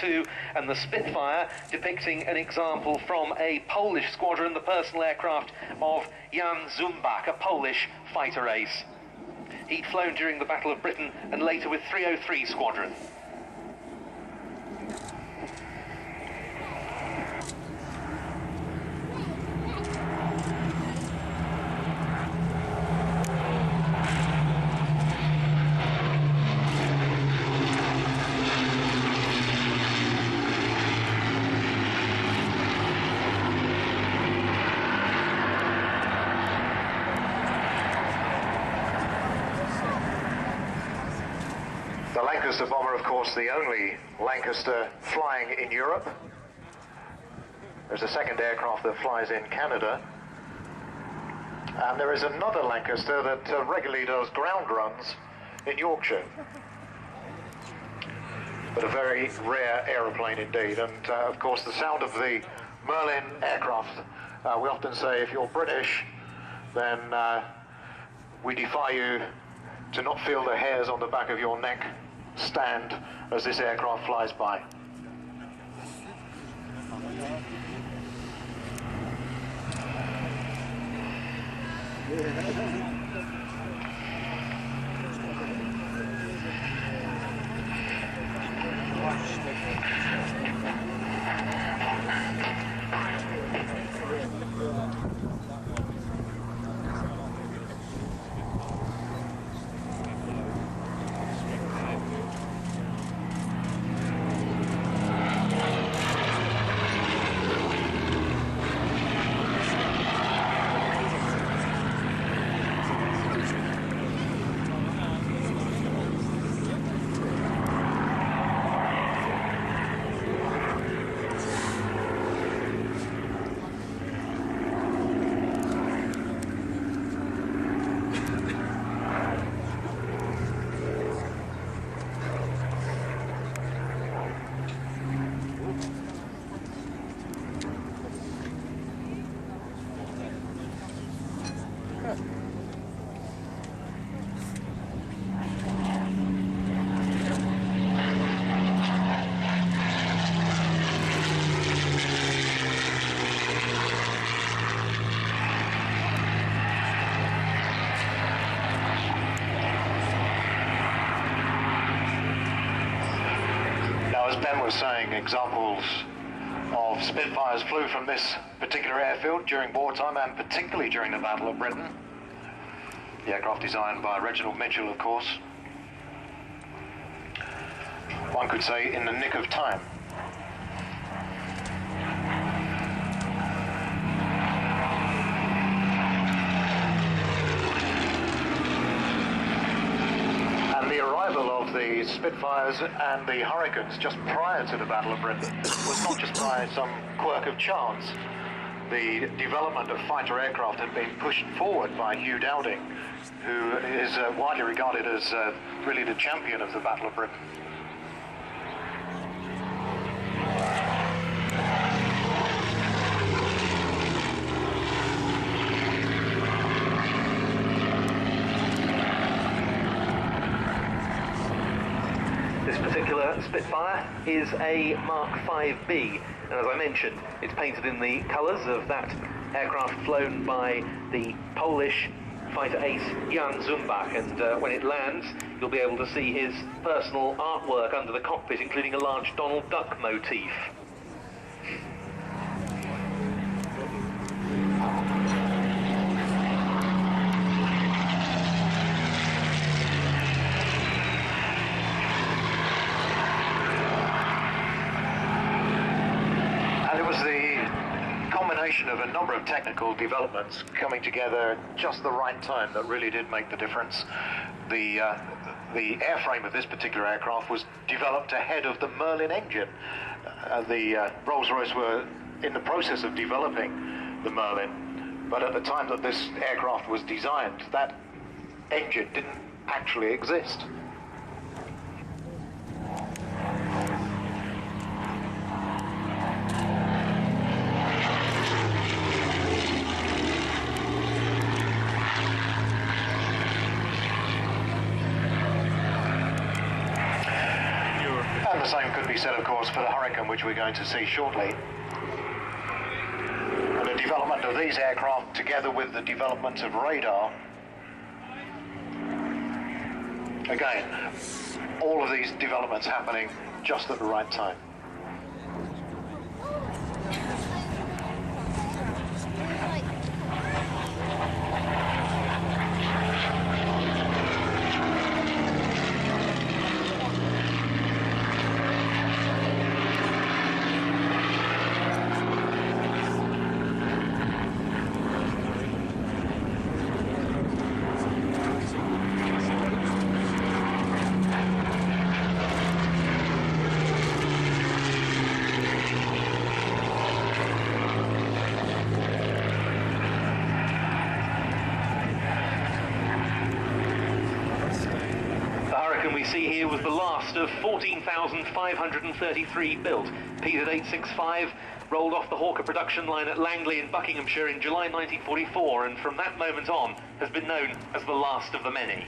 2, and the Spitfire depicting an example from a Polish squadron, the personal aircraft of Jan Zumbach, a Polish fighter ace. He'd flown during the Battle of Britain and later with 303 Squadron. The Lancaster bomber, of course, the only Lancaster flying in Europe. There's a second aircraft that flies in Canada. And there is another Lancaster that regularly does ground runs in Yorkshire. But a very rare aeroplane indeed. And of course, the sound of the Merlin aircraft, we often say if you're British, then we defy you to not feel the hairs on the back of your neck stand as this aircraft flies by. As Ben was saying, examples of Spitfires flew from this particular airfield during wartime and particularly during the Battle of Britain. The aircraft designed by Reginald Mitchell, of course. One could say in the nick of time. The arrival of the Spitfires and the Hurricanes just prior to the Battle of Britain was not just by some quirk of chance. The development of fighter aircraft had been pushed forward by Hugh Dowding, who is widely regarded as really the champion of the Battle of Britain. This particular Spitfire is a Mark 5B, and as I mentioned, it's painted in the colours of that aircraft flown by the Polish fighter ace Jan Zumbach, and when it lands, you'll be able to see his personal artwork under the cockpit, including a large Donald Duck motif. Of a number of technical developments coming together just the right time that really did make the difference. The airframe of this particular aircraft was developed ahead of the Merlin engine. The Rolls-Royce were in the process of developing the Merlin, but at the time that this aircraft was designed, that engine didn't actually exist. same could be said, of course, for the Hurricane, which we're going to see shortly. And the development of these aircraft, together with the development of radar, again, all of these developments happening just at the right time. We see here was the last of 14,533 built. Petered 865 rolled off the Hawker production line at Langley in Buckinghamshire in July 1944, and from that moment on has been known as the last of the many.